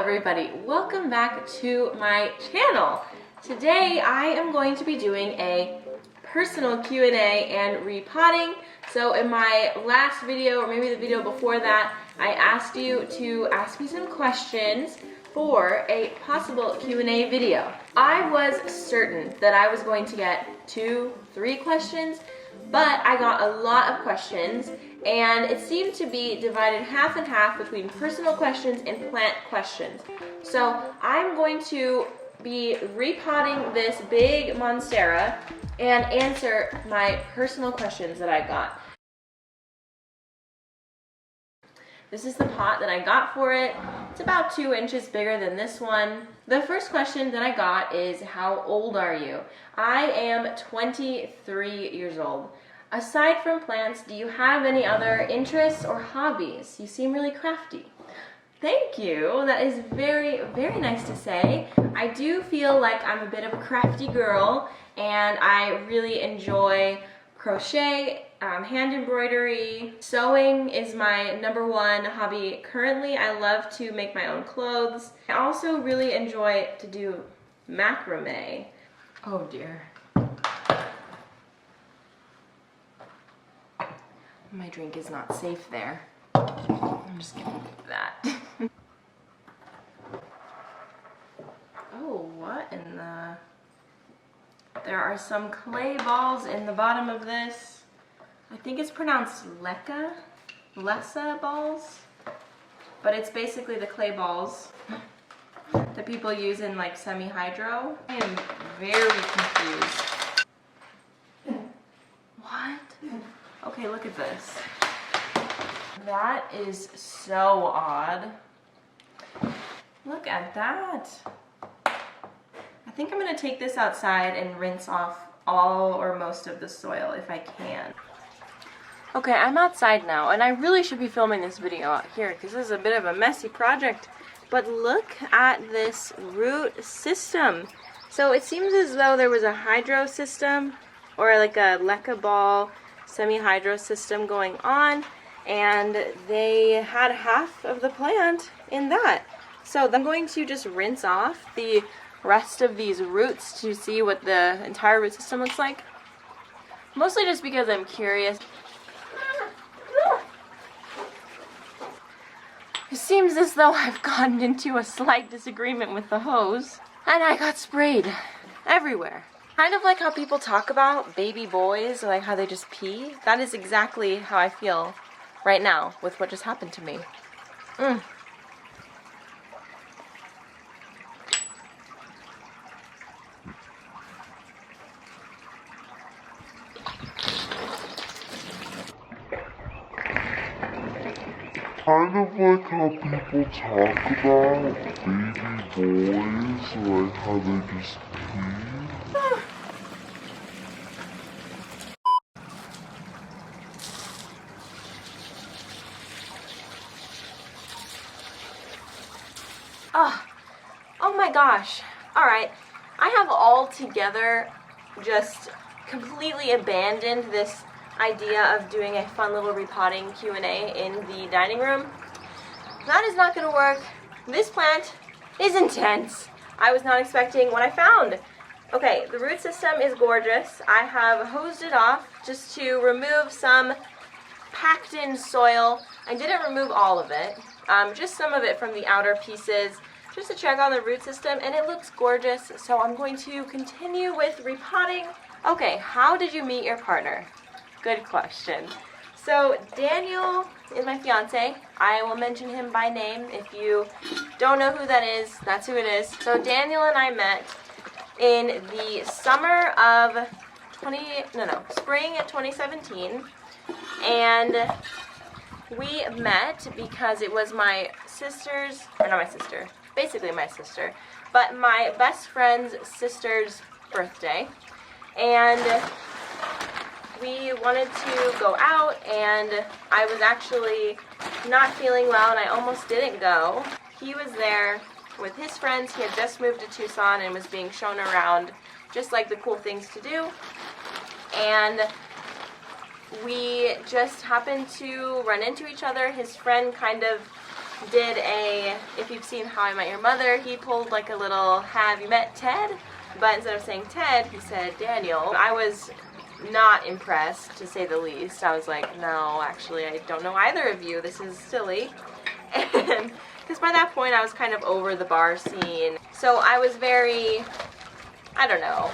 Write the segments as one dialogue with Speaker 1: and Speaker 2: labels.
Speaker 1: everybody, welcome back to my channel. Today I am going to be doing a personal Q&A and repotting. So in my last video, or maybe the video before that, I asked you to ask me some questions for a possible Q&A video. I was certain that I was going to get 2-3 questions, but I got a lot of questions, and it seemed to be divided half and half between personal questions and plant questions. So I'm going to be repotting this big Monstera and answer my personal questions that I got. This is the pot that I got for it. It's about 2 inches bigger than this one. The first question that I got is, how old are you? I am 23 years old. Aside from plants, do you have any other interests or hobbies? You seem really crafty. Thank you. That is very, very nice to say. I do feel like I'm a bit of a crafty girl, and I really enjoy crochet, hand embroidery. Sewing is my #1 hobby currently. I love to make my own clothes. I also really enjoy to do macrame. Oh dear. My drink is not safe there. I'm just gonna do that. Oh, what in the... There are some clay balls in the bottom of this. I think it's pronounced Lessa balls. But it's basically the clay balls that people use in like semi-hydro. I am very confused. What? Okay, look at this. That is so odd. Look at that. I think I'm gonna take this outside and rinse off all or most of the soil if I can. Okay, I'm outside now, and I really should be filming this video out here because this is a bit of a messy project. But look at this root system. So it seems as though there was a hydro system, or like a leca ball semi-hydro system going on, and they had half of the plant in that. So I'm going to just rinse off the rest of these roots to see what the entire root system looks like. Mostly just because I'm curious. It seems as though I've gotten into a slight disagreement with the hose, and I got sprayed everywhere. Kind of like how people talk about baby boys, like how they just pee. That is exactly how I feel right now with what just happened to me.
Speaker 2: Kind of like how people talk about baby boys, like how they just pee.
Speaker 1: Oh my gosh. Alright, I have altogether just completely abandoned this idea of doing a fun little repotting Q&A in the dining room. That is not going to work. This plant is intense. I was not expecting what I found. Okay, the root system is gorgeous. I have hosed it off just to remove some packed in soil. I didn't remove all of it, just some of it from the outer pieces, just to check on the root system, and it looks gorgeous, so I'm going to continue with repotting. Okay, how did you meet your partner? Good question. So Daniel is my fiance. I will mention him by name. If you don't know who that is, that's who it is. So Daniel and I met in the summer of spring of 2017, and we met because it was my sister's, or not my sister, basically my sister, but my best friend's sister's birthday, and we wanted to go out, and I was actually not feeling well, and I almost didn't go. He was there with his friends. He had just moved to Tucson and was being shown around just like the cool things to do, and we just happened to run into each other. His friend kind of did a, if you've seen How I Met Your Mother, he pulled like a little, have you met Ted? But instead of saying Ted, he said Daniel. I was not impressed, to say the least. I was like, no, actually, I don't know either of you. This is silly. And because by that point, I was kind of over the bar scene. So I was very, I don't know,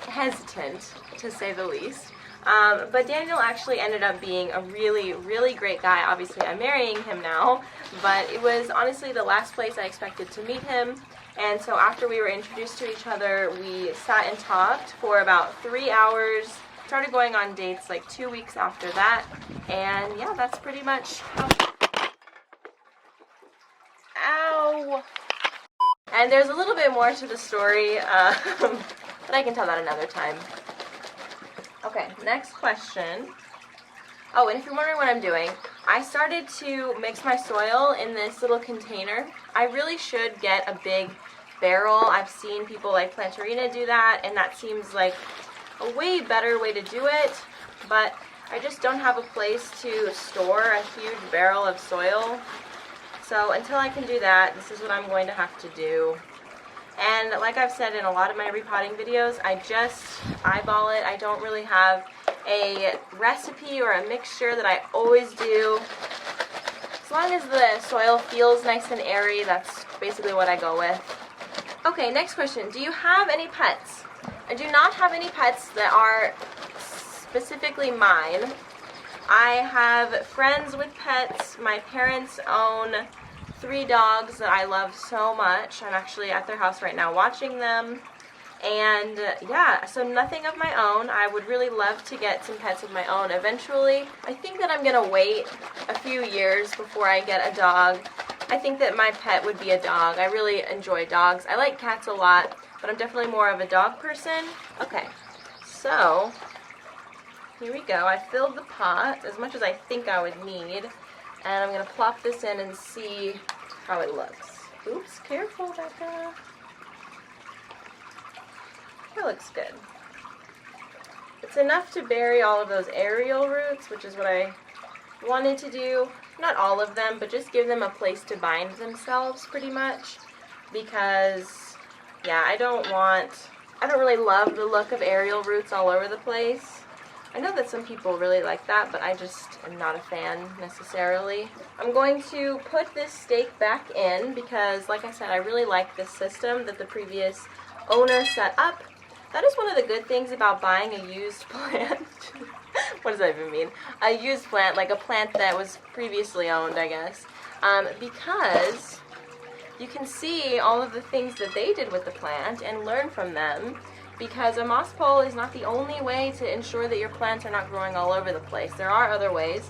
Speaker 1: hesitant, to say the least. But Daniel actually ended up being a really, really great guy. Obviously, I'm marrying him now, but it was honestly the last place I expected to meet him. And so after we were introduced to each other, we sat and talked for about 3 hours, started going on dates like 2 weeks after that, and yeah, that's pretty much how... Ow! And there's a little bit more to the story, but I can tell that another time. Okay, next question. Oh, and if you're wondering what I'm doing, I started to mix my soil in this little container. I really should get a big barrel. I've seen people like Plantarina do that, and that seems like a way better way to do it, but I just don't have a place to store a huge barrel of soil. So until I can do that, this is what I'm going to have to do. And like I've said in a lot of my repotting videos, I just eyeball it. I don't really have a recipe or a mixture that I always do. As long as the soil feels nice and airy, that's basically what I go with. Okay, next question. Do you have any pets? I do not have any pets that are specifically mine. I have friends with pets. My parents own 3 dogs that I love so much. I'm actually at their house right now watching them. And yeah, so nothing of my own. I would really love to get some pets of my own eventually. I think that I'm gonna wait a few years before I get a dog. I think that my pet would be a dog. I really enjoy dogs. I like cats a lot, but I'm definitely more of a dog person. Okay, so here we go. I filled the pot as much as I think I would need. And I'm going to plop this in and see how it looks. Oops, careful, Becca. That looks good. It's enough to bury all of those aerial roots, which is what I wanted to do. Not all of them, but just give them a place to bind themselves pretty much. Because, yeah, I don't really love the look of aerial roots all over the place. I know that some people really like that, but I just am not a fan necessarily. I'm going to put this stake back in because, like I said, I really like this system that the previous owner set up. That is one of the good things about buying a used plant. What does that even mean? A used plant, like a plant that was previously owned, I guess. Because you can see all of the things that they did with the plant and learn from them. Because a moss pole is not the only way to ensure that your plants are not growing all over the place. There are other ways,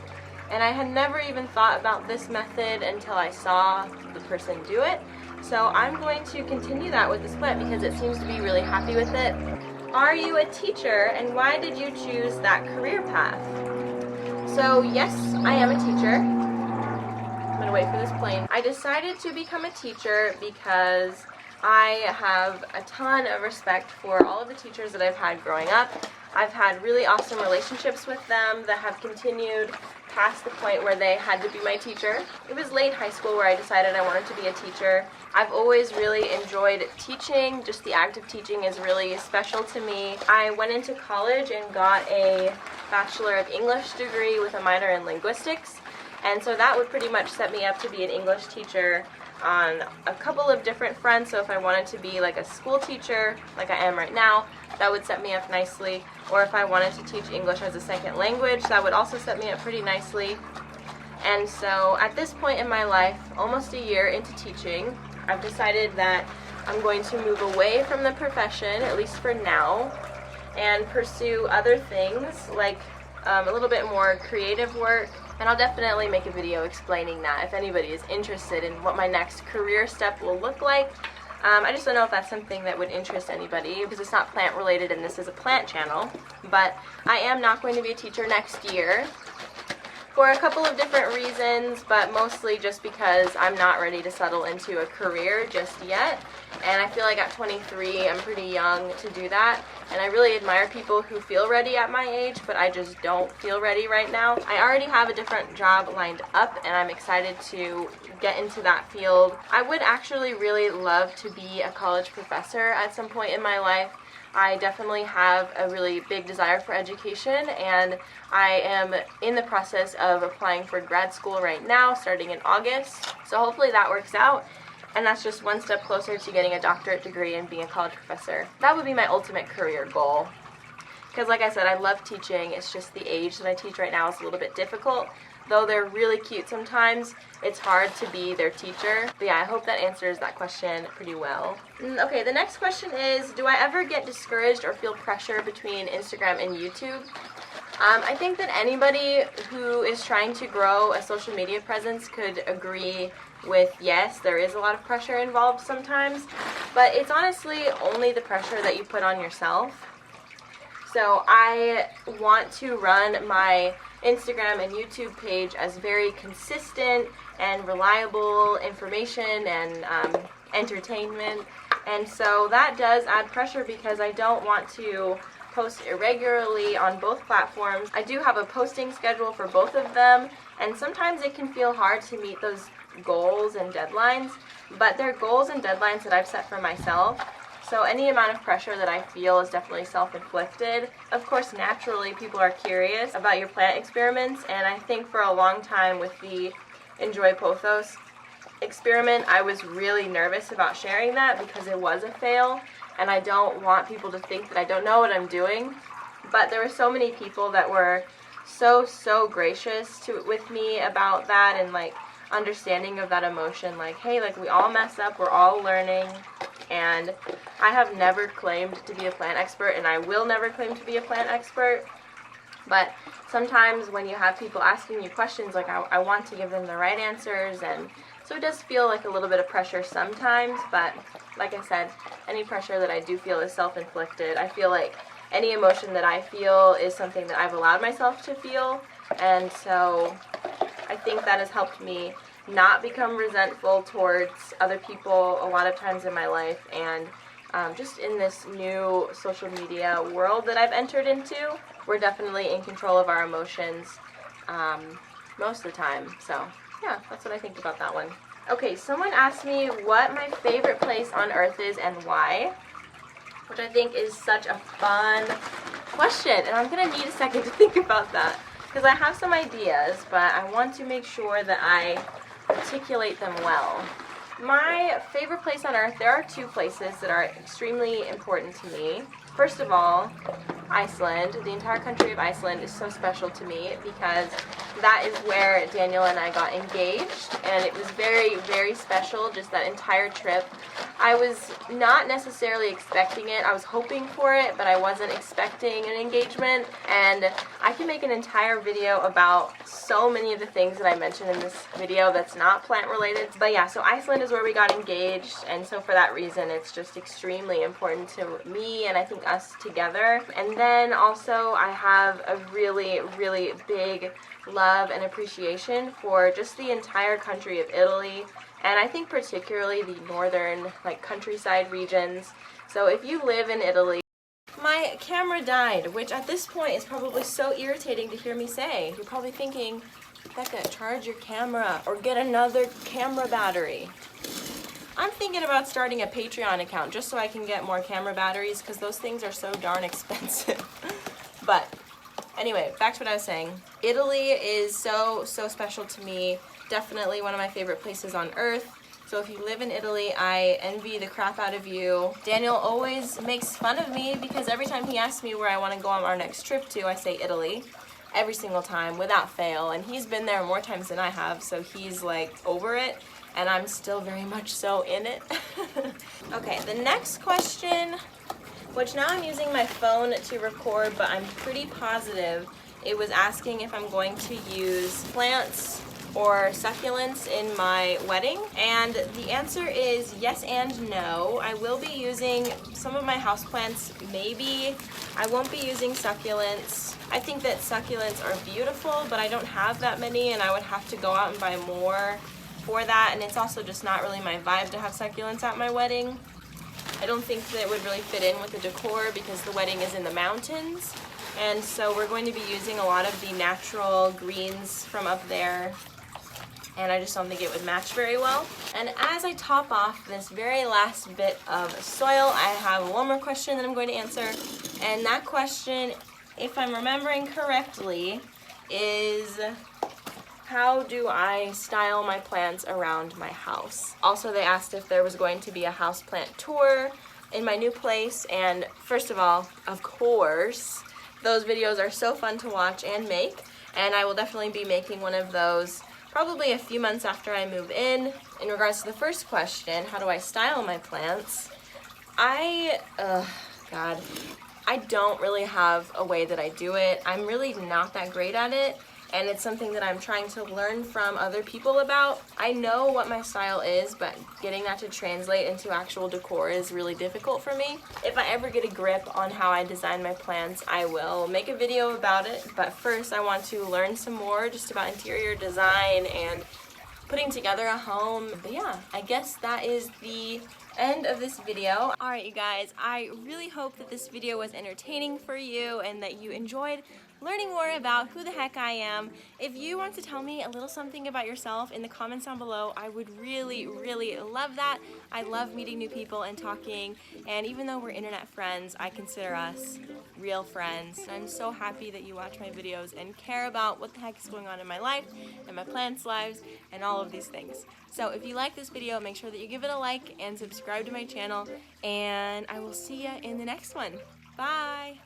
Speaker 1: and I had never even thought about this method until I saw the person do it. So I'm going to continue that with this plant because it seems to be really happy with it. Are you a teacher, and why did you choose that career path? So yes, I am a teacher. I'm gonna wait for this plane. I decided to become a teacher because I have a ton of respect for all of the teachers that I've had growing up. I've had really awesome relationships with them that have continued past the point where they had to be my teacher. It was late high school where I decided I wanted to be a teacher. I've always really enjoyed teaching. Just the act of teaching is really special to me. I went into college and got a Bachelor of English degree with a minor in linguistics. And so that would pretty much set me up to be an English teacher on a couple of different fronts. So if I wanted to be like a school teacher, like I am right now, that would set me up nicely. Or if I wanted to teach English as a second language, that would also set me up pretty nicely. And so at this point in my life, almost a year into teaching, I've decided that I'm going to move away from the profession, at least for now, and pursue other things like a little bit more creative work. And I'll definitely make a video explaining that if anybody is interested in what my next career step will look like. I just don't know if that's something that would interest anybody because it's not plant related and this is a plant channel. But I am not going to be a teacher next year. for a couple of different reasons, but mostly just because I'm not ready to settle into a career just yet. And I feel like at 23, I'm pretty young to do that. And I really admire people who feel ready at my age, but I just don't feel ready right now. I already have a different job lined up, and I'm excited to get into that field. I would actually really love to be a college professor at some point in my life. I definitely have a really big desire for education, and I am in the process of applying for grad school right now, starting in August. So hopefully that works out, and that's just one step closer to getting a doctorate degree and being a college professor. That would be my ultimate career goal. Because like I said, I love teaching. It's just the age that I teach right now is a little bit difficult. Though they're really cute sometimes, it's hard to be their teacher. But yeah, I hope that answers that question pretty well. Okay, the next question is, do I ever get discouraged or feel pressure between Instagram and YouTube? I think that anybody who is trying to grow a social media presence could agree with yes, there is a lot of pressure involved sometimes, but it's honestly only the pressure that you put on yourself. So I want to run my Instagram and YouTube page as very consistent and reliable information and entertainment, and so that does add pressure because I don't want to post irregularly on both platforms. I do have a posting schedule for both of them, and sometimes it can feel hard to meet those goals and deadlines, but they're goals and deadlines that I've set for myself. So any amount of pressure that I feel is definitely self-inflicted. Of course, naturally, people are curious about your plant experiments, and I think for a long time with the Enjoy Pothos experiment, I was really nervous about sharing that because it was a fail, and I don't want people to think that I don't know what I'm doing. But there were so many people that were so gracious with me about that, and like understanding of that emotion, like, hey, like we all mess up, we're all learning. And I have never claimed to be a plant expert, and I will never claim to be a plant expert. But sometimes when you have people asking you questions, like I want to give them the right answers, and so it does feel like a little bit of pressure sometimes, but like I said, any pressure that I do feel is self-inflicted. I feel like any emotion that I feel is something that I've allowed myself to feel, and so I think that has helped me not become resentful towards other people a lot of times in my life, and just in this new social media world that I've entered into, we're definitely in control of our emotions most of the time. So yeah, that's what I think about that one. Okay, someone asked me what my favorite place on earth is and why, which I think is such a fun question, and I'm gonna need a second to think about that because I have some ideas, but I want to make sure that I articulate them well. My favorite place on earth, there are two places that are extremely important to me. First of all, Iceland. The entire country of Iceland is so special to me because that is where Daniel and I got engaged, and it was very special, just that entire trip. I was not necessarily expecting it. I was hoping for it, but I wasn't expecting an engagement, and I can make an entire video about so many of the things that I mentioned in this video that's not plant related. But yeah, so Iceland is where we got engaged, and so for that reason it's just extremely important to me and I think us together. And then also I have a really big love and appreciation for just the entire country of Italy, and I think particularly the northern countryside regions. So if you live in Italy, my camera died, which at this point is probably so irritating to hear me say. You're probably thinking, Becca, charge your camera or get another camera battery. I'm thinking about starting a Patreon account just so I can get more camera batteries because those things are so darn expensive. But anyway, back to what I was saying. Italy is so special to me. Definitely one of my favorite places on earth. So if you live in Italy, I envy the crap out of you. Daniel always makes fun of me because every time he asks me where I want to go on our next trip to, I say Italy. Every single time, without fail. And he's been there more times than I have, so he's like over it. And I'm still very much so in it. Okay, the next question, which now I'm using my phone to record, but I'm pretty positive it was asking if I'm going to use plants or succulents in my wedding? And the answer is yes and no. I will be using some of my houseplants, maybe. I won't be using succulents. I think that succulents are beautiful, but I don't have that many and I would have to go out and buy more for that, and it's also just not really my vibe to have succulents at my wedding. I don't think that it would really fit in with the decor because the wedding is in the mountains, and so we're going to be using a lot of the natural greens from up there, and I just don't think it would match very well. And as I top off this very last bit of soil, I have one more question that I'm going to answer, and that question, if I'm remembering correctly, is how do I style my plants around my house? Also, they asked if there was going to be a houseplant tour in my new place, and first of all, of course, those videos are so fun to watch and make, and I will definitely be making one of those probably a few months after I move in. In regards to the first question, how do I style my plants? I don't really have a way that I do it. I'm really not that great at it, and it's something that I'm trying to learn from other people about. I know what my style is, but getting that to translate into actual decor is really difficult for me. If I ever get a grip on how I design my plants, I will make a video about it, but first I want to learn some more just about interior design and putting together a home. But yeah, I guess that is the end of this video. Alright you guys, I really hope that this video was entertaining for you and that you enjoyed learning more about who the heck I am. If you want to tell me a little something about yourself in the comments down below, I would really, really love that. I love meeting new people and talking, and even though we're internet friends, I consider us real friends. I'm so happy that you watch my videos and care about what the heck is going on in my life and my plants' lives and all of these things. So if you like this video, make sure that you give it a like and subscribe to my channel, and I will see ya in the next one. Bye!